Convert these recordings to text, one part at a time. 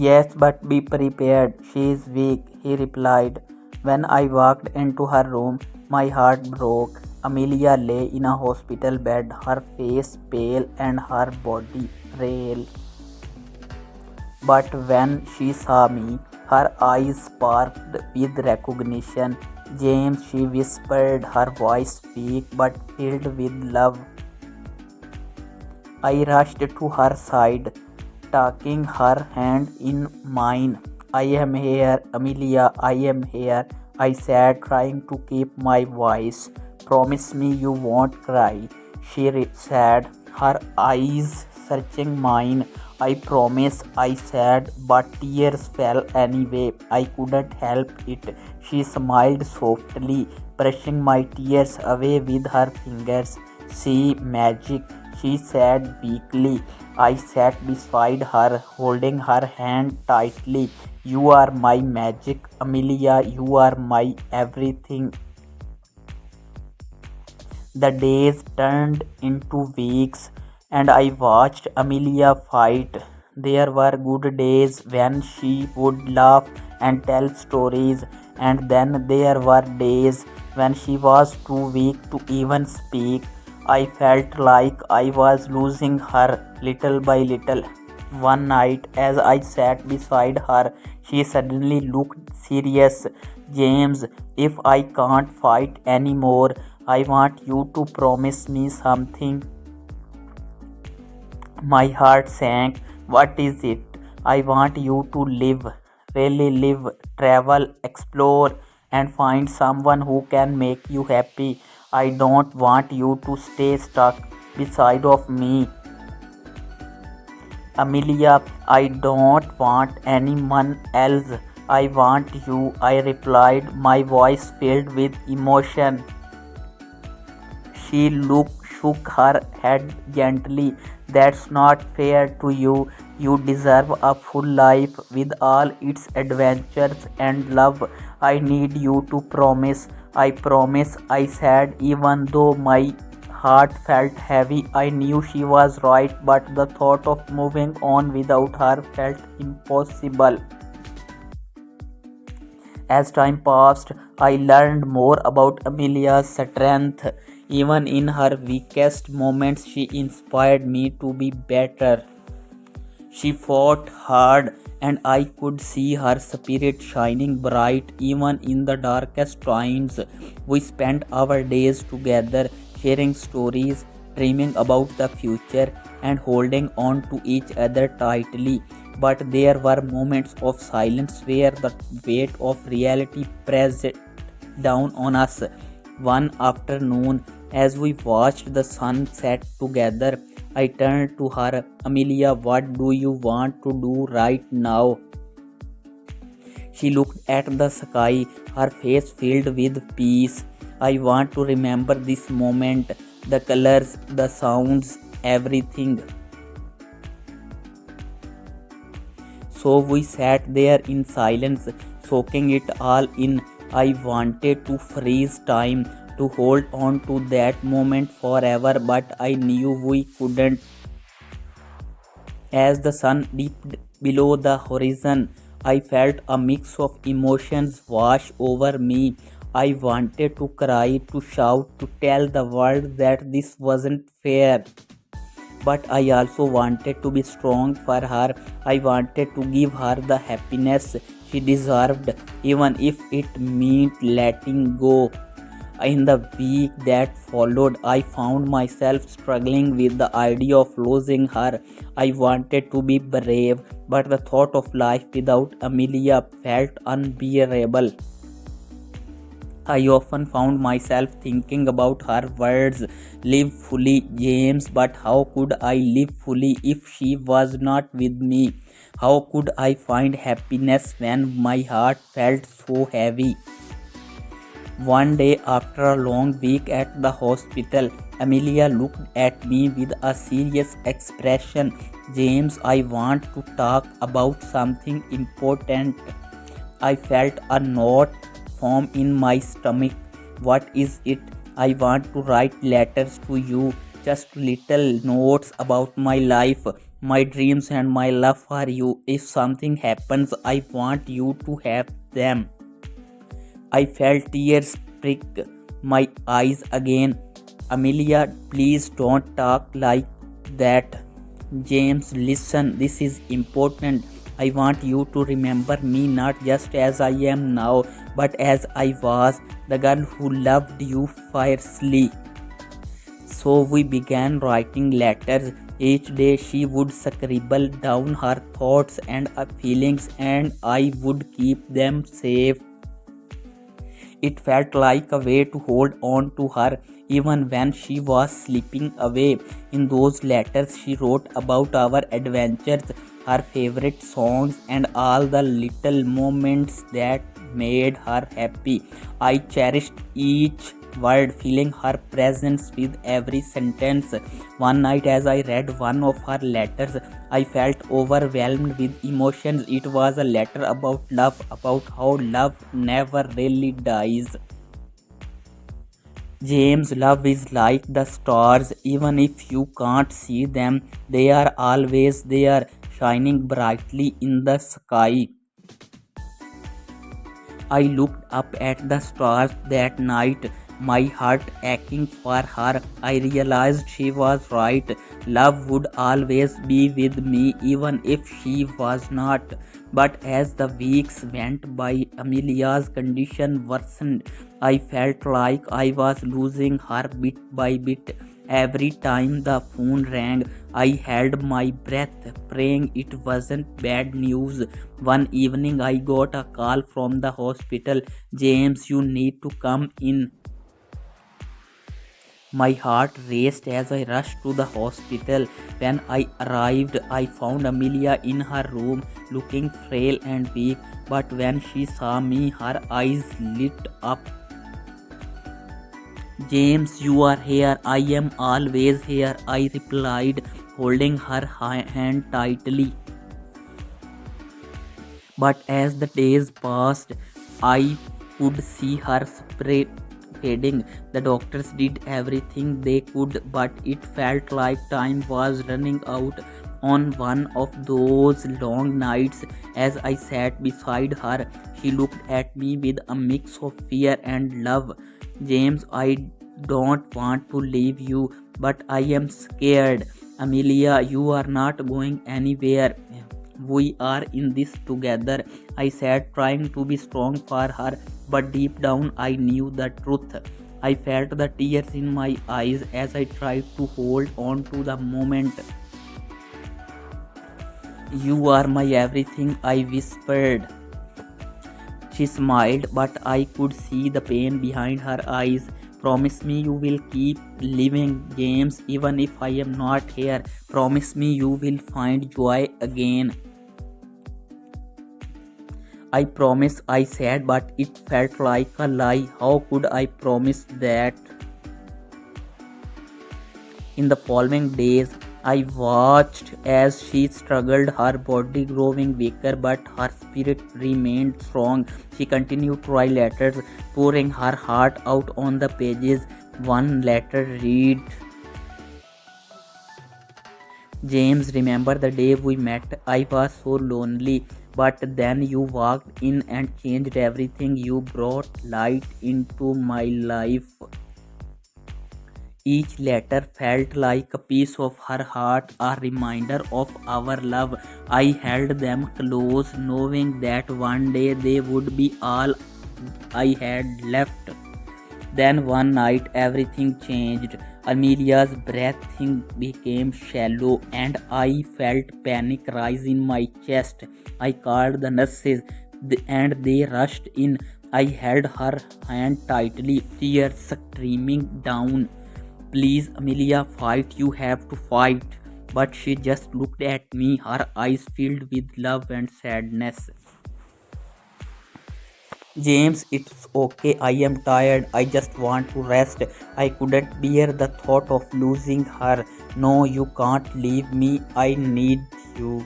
Yes, but be prepared. She is weak, he replied. When I walked into her room, my heart broke. Amelia lay in a hospital bed, her face pale and her body frail. But when she saw me, her eyes sparkled with recognition. James, she whispered, her voice weak but filled with love. I rushed to her side, taking her hand in mine. I am here, Amelia, I am here, I said, trying to keep my voice. Promise me you won't cry, she said, her eyes searching mine. I promise, I said, but tears fell anyway. I couldn't help it. She smiled softly, brushing my tears away with her fingers. See, magic, she said weakly. I sat beside her, holding her hand tightly. You are my magic, Amelia, you are my everything. The days turned into weeks, and I watched Amelia fight. There were good days when she would laugh and tell stories, and then there were days when she was too weak to even speak. I felt like I was losing her little by little. One night, as I sat beside her, she suddenly looked serious. James, if I can't fight anymore, I want you to promise me something. My heart sank. What is it? I want you to live, really live, travel, explore, and find someone who can make you happy. I don't want you to stay stuck beside of me. Amelia, I don't want anyone else. I want you, I replied, my voice filled with emotion. Shook her head gently. That's not fair to you. You deserve a full life with all its adventures and love. I need you to promise. I promise, I said, even though my heart felt heavy. I knew she was right, but the thought of moving on without her felt impossible. As time passed, I learned more about Amelia's strength. Even in her weakest moments, she inspired me to be better. She fought hard, and I could see her spirit shining bright even in the darkest times. We spent our days together, sharing stories, dreaming about the future, and holding on to each other tightly. But there were moments of silence where the weight of reality pressed down on us. One afternoon, as we watched the sun set together, I turned to her. Amelia, what do you want to do right now? She looked at the sky, her face filled with peace. I want to remember this moment, the colors, the sounds, everything. So we sat there in silence, soaking it all in. I wanted to freeze time, to hold on to that moment forever, but I knew we couldn't. As the sun dipped below the horizon, I felt a mix of emotions wash over me. I wanted to cry, to shout, to tell the world that this wasn't fair. But I also wanted to be strong for her. I wanted to give her the happiness she deserved, even if it meant letting go. In the week that followed, I found myself struggling with the idea of losing her. I wanted to be brave, but the thought of life without Amelia felt unbearable. I often found myself thinking about her words, live fully, James, but how could I live fully if she was not with me? How could I find happiness when my heart felt so heavy? One day, after a long week at the hospital, Amelia looked at me with a serious expression. James, I want to talk about something important. I felt a knot form in my stomach. What is it? I want to write letters to you, just little notes about my life, my dreams and my love for you. If something happens, I want you to have them. I felt tears prick my eyes again. Amelia, please don't talk like that. James, listen, this is important. I want you to remember me not just as I am now, but as I was, the girl who loved you fiercely. So we began writing letters. Each day she would scribble down her thoughts and feelings, and I would keep them safe. It felt like a way to hold on to her even when she was slipping away. In those letters, she wrote about our adventures, her favorite songs, and all the little moments that made her happy. I cherished each word, feeling her presence with every sentence. One night, as I read one of her letters, I felt overwhelmed with emotions. It was a letter about love, about how love never really dies. James, love is like the stars. Even if you can't see them, they are always there, shining brightly in the sky. I looked up at the stars that night, my heart aching for her. I realized she was right. Love would always be with me, even if she was not. But as the weeks went by, Amelia's condition worsened. I felt like I was losing her bit by bit. Every time the phone rang, I held my breath, praying it wasn't bad news. One evening, I got a call from the hospital. James, you need to come in. My heart raced as I rushed to the hospital. When I arrived, I found Amelia in her room, looking frail and weak. But when she saw me, her eyes lit up. James, you are here. I am always here, I replied, holding her hand tightly. But as the days passed, I could see her spirit fading. The doctors did everything they could, but it felt like time was running out. On one of those long nights, as I sat beside her, she looked at me with a mix of fear and love. James, I don't want to leave you, but I am scared. Amelia, you are not going anywhere. We are in this together, I said, trying to be strong for her, but deep down I knew the truth. I felt the tears in my eyes as I tried to hold on to the moment. You are my everything, I whispered. She smiled, but I could see the pain behind her eyes. Promise me you will keep living, James, even if I am not here. Promise me you will find joy again. I promise, I said, but it felt like a lie. How could I promise that? In the following days, I watched as she struggled, her body growing weaker, but her spirit remained strong. She continued to write letters, pouring her heart out on the pages. One letter read, James, remember the day we met? I was so lonely, but then you walked in and changed everything. You brought light into my life. Each letter felt like a piece of her heart, a reminder of our love. I held them close, knowing that one day they would be all I had left. Then one night everything changed. Amelia's breathing became shallow and I felt panic rise in my chest. I called the nurses and they rushed in. I held her hand tightly, tears streaming down. Please, Amelia, fight. You have to fight. But she just looked at me, her eyes filled with love and sadness. James, it's okay. I am tired. I just want to rest. I couldn't bear the thought of losing her. No, you can't leave me. I need you.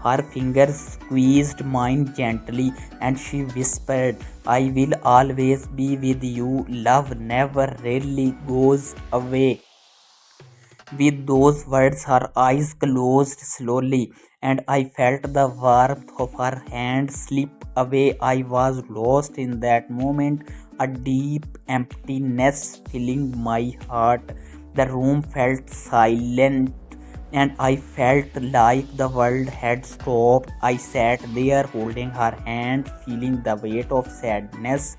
Her fingers squeezed mine gently and she whispered, I will always be with you. Love never really goes away. With those words, her eyes closed slowly, and I felt the warmth of her hand slip away. I was lost in that moment, a deep emptiness filling my heart. The room felt silent, and I felt like the world had stopped. I sat there holding her hand, feeling the weight of sadness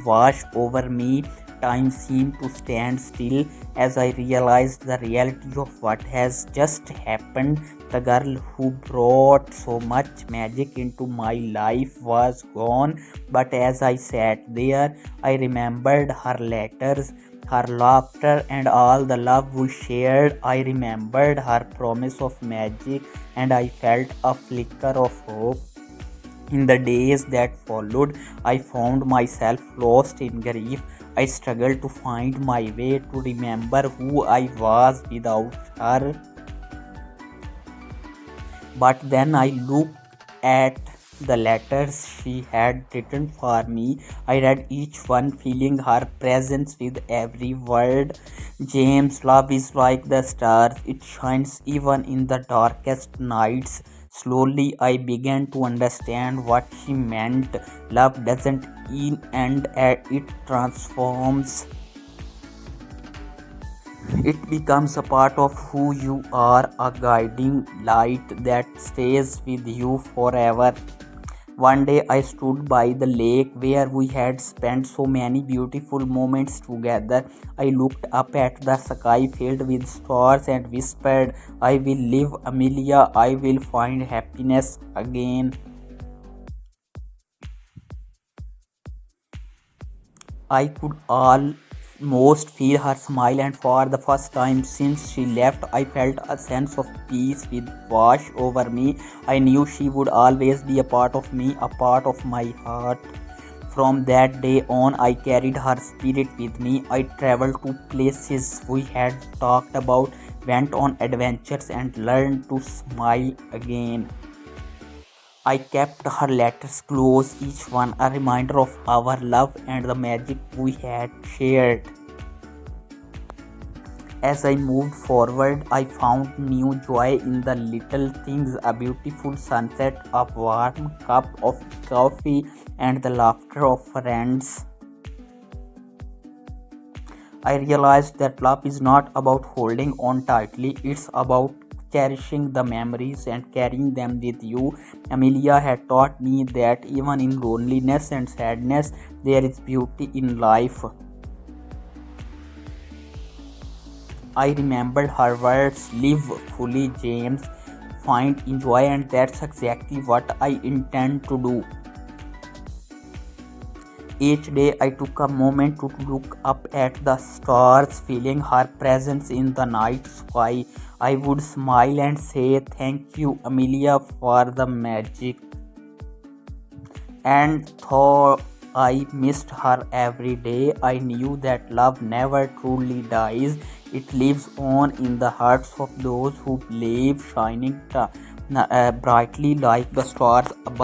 wash over me. Time seemed to stand still as I realized the reality of what has just happened. The girl who brought so much magic into my life was gone, but as I sat there, I remembered her letters, her laughter, and all the love we shared. I remembered her promise of magic, and I felt a flicker of hope. In the days that followed, I found myself lost in grief. I struggled to find my way, to remember who I was without her. But then I looked at the letters she had written for me. I read each one, feeling her presence with every word. James, love is like the stars, it shines even in the darkest nights. Slowly, I began to understand what she meant. Love doesn't end, it transforms. It becomes a part of who you are, a guiding light that stays with you forever. One day I stood by the lake where we had spent so many beautiful moments together. I looked up at the sky filled with stars and whispered, I will live, Amelia, I will find happiness again. I could almost feel her smile, and for the first time since she left, I felt a sense of peace with wash over me. I knew she would always be a part of me, a part of my heart. From that day on, I carried her spirit with me. I traveled to places we had talked about, went on adventures, and learned to smile again. I kept her letters close, each one a reminder of our love and the magic we had shared. As I moved forward, I found new joy in the little things, a beautiful sunset, a warm cup of coffee, and the laughter of friends. I realized that love is not about holding on tightly, it's about cherishing the memories and carrying them with you. Amelia had taught me that even in loneliness and sadness, there is beauty in life. I remembered her words, live fully, James, find enjoy, and that's exactly what I intend to do. Each day I took a moment to look up at the stars, feeling her presence in the night sky. I would smile and say, thank you, Amelia, for the magic. And though I missed her every day, I knew that love never truly dies. It lives on in the hearts of those who believe, shining brightly like the stars above.